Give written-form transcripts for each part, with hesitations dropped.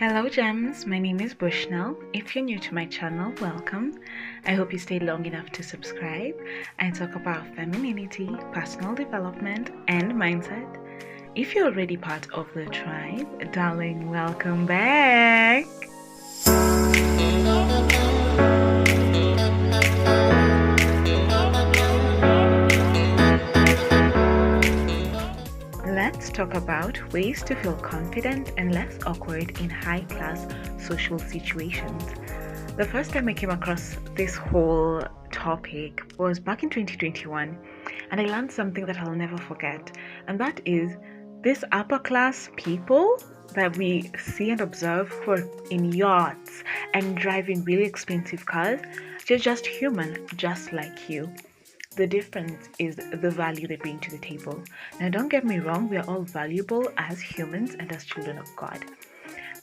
Hello gems, my name is Bushnell. If you're new to my channel, welcome. I hope you stay long enough to subscribe. I talk about femininity, personal development, and mindset. If you're already part of the tribe, darling, welcome back. Let's talk about ways to feel confident and less awkward in high-class social situations. The first time I came across this whole topic was back in 2021, and I learned something that I'll never forget, and that is this upper-class people that we see and observe who are in yachts and driving really expensive cars. They're just human, just like you. The difference is the value they bring to the table. Now, don't get me wrong, we are all valuable as humans and as children of God.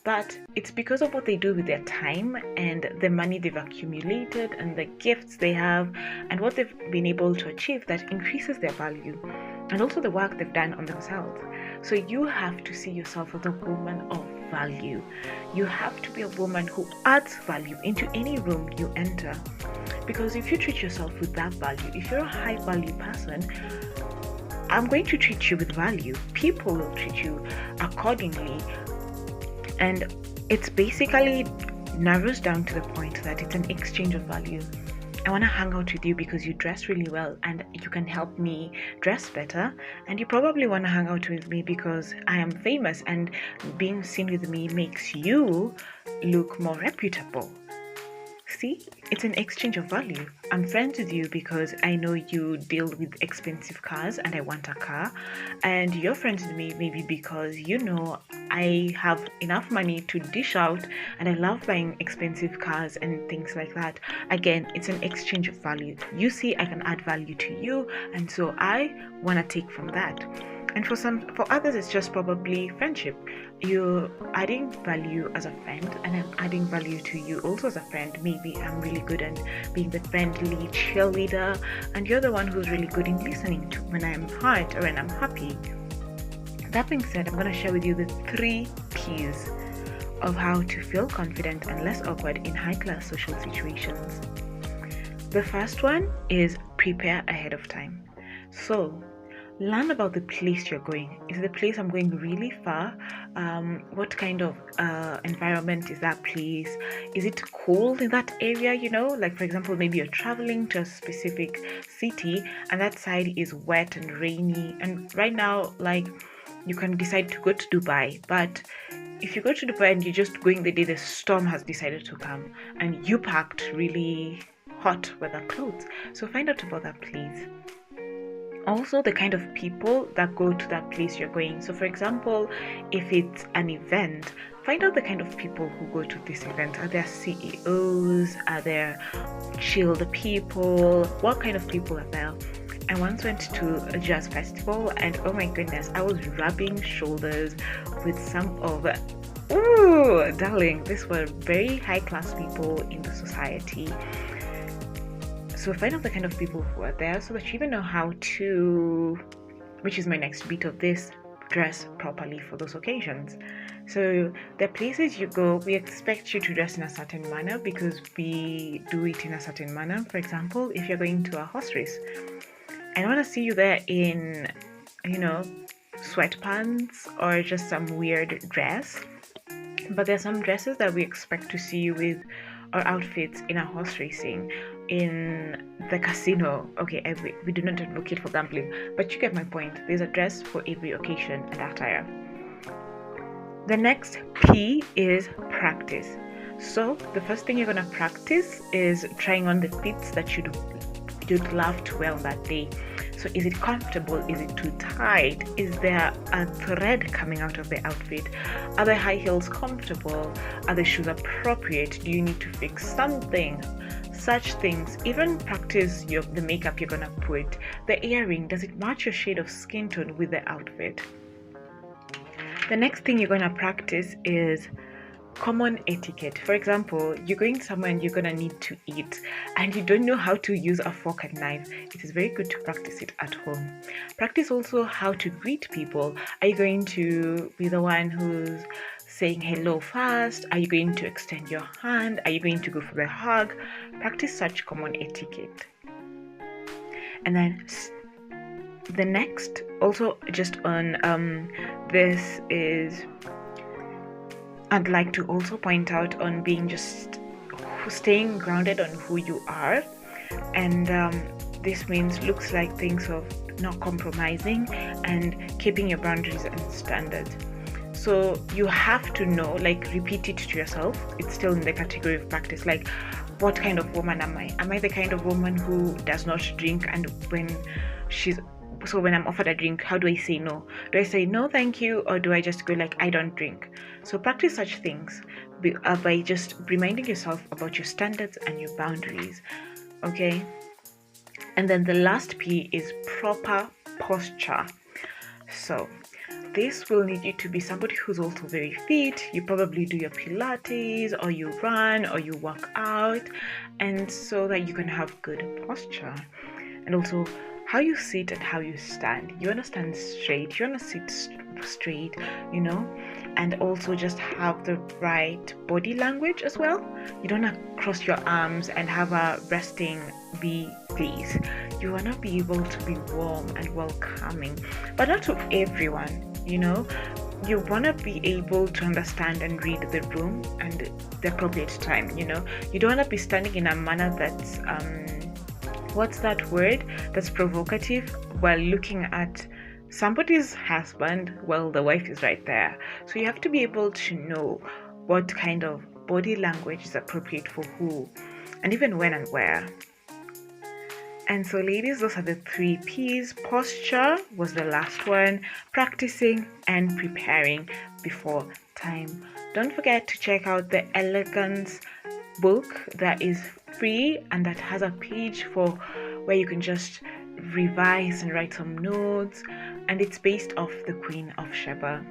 But it's because of what they do with their time and the money they've accumulated and the gifts they have and what they've been able to achieve that increases their value, and also the work they've done on themselves. So you have to see yourself as a woman of value. You have to be a woman who adds value into any room you enter. Because if you treat yourself with that value, if you're a high value person, I'm going to treat you with value. People will treat you accordingly. And it's basically narrows down to the point that it's an exchange of value. I want to hang out with you because you dress really well and you can help me dress better. And you probably want to hang out with me because I am famous and being seen with me makes you look more reputable. See, it's an exchange of value. I'm friends with you because I know you deal with expensive cars and I want a car. And you're friends with me maybe because you know I have enough money to dish out and I love buying expensive cars and things like that. Again, it's an exchange of value. You see, I can add value to you, and so I want to take from that. And for others, it's just probably friendship. You're adding value as a friend, and I'm adding value to you also as a friend. Maybe I'm really good at being the friendly cheerleader, and you're the one who's really good in listening to when I'm hurt or when I'm happy. That being said, I'm going to share with you the 3 keys of how to feel confident and less awkward in high-class social situations. The first one is prepare ahead of time. So, learn about the place you're going. Is the place I'm going really far? What kind of environment is that place? Is it cold in that area? Like for example, maybe you're traveling to a specific city and that side is wet and rainy. And right now, like, you can decide to go to Dubai, but if you go to Dubai and you're just going the day the storm has decided to come and you packed really hot weather clothes, so find out about that place. Also, the kind of people that go to that place you're going. So for example, if it's an event, find out the kind of people who go to this event. Are there CEOs? Are there chilled people? What kind of people are there? I once went to a jazz festival and oh my goodness, I was rubbing shoulders with some of darling, these were very high class people in the society. So find out the kind of people who are there so that you even know how to, which is my next bit of this, dress properly for those occasions. So the places you go, we expect you to dress in a certain manner because we do it in a certain manner. For example, if you're going to a horse race, I don't want to see you there in, sweatpants or just some weird dress. But there's some dresses that we expect to see you with, or outfits in a horse racing, in the casino. Okay, we do not advocate for gambling, but you get my point. There's a dress for every occasion and attire. The next P is practice. So the first thing you're going to practice is trying on the fits that you'd love to wear on that day. So is it comfortable? Is it too tight? Is there a thread coming out of the outfit? Are the high heels comfortable? Are the shoes appropriate? Do you need to fix something? Such things. Even practice the makeup you're gonna put. The earring, does it match your shade of skin tone with the outfit? The next thing you're gonna practice is common etiquette. For example, you're going somewhere and you're gonna need to eat and you don't know how to use a fork and knife. It is very good to practice it at home. Practice also how to greet people. Are you going to be the one who's saying hello first? Are you going to extend your hand? Are you going to go for the hug? Practice such common etiquette. And then the next, also just on this is, I'd like to also point out on being just staying grounded on who you are. And this means looks like things of not compromising and keeping your boundaries and standards. So you have to know, like, repeat it to yourself. It's still in the category of practice. Like, what kind of woman am I? Am I the kind of woman who does not drink, and when I'm offered a drink, how do I say no? Do I say no thank you, or do I just go like, I don't drink? So practice such things by just reminding yourself about your standards and your boundaries. Okay. And then the last P is proper posture. So this will need you to be somebody who's also very fit. You probably do your Pilates, or you run, or you work out, and so that you can have good posture. And also how you sit and how you stand. You want to stand straight, you want to sit straight, and also just have the right body language as well. You don't want to cross your arms and have a resting V face. You want to be able to be warm and welcoming, but not to everyone. You want to be able to understand and read the room and the appropriate time. You don't want to be standing in a manner that's what's that word, that's provocative while looking at somebody's husband while the wife is right there. So you have to be able to know what kind of body language is appropriate for who, and even when and where. And so, ladies, those are the 3 P's. Posture was the last one, practicing and preparing before time. Don't forget to check out the Elegance book that is free and that has a page for where you can just revise and write some notes, and it's based off the Queen of Sheba.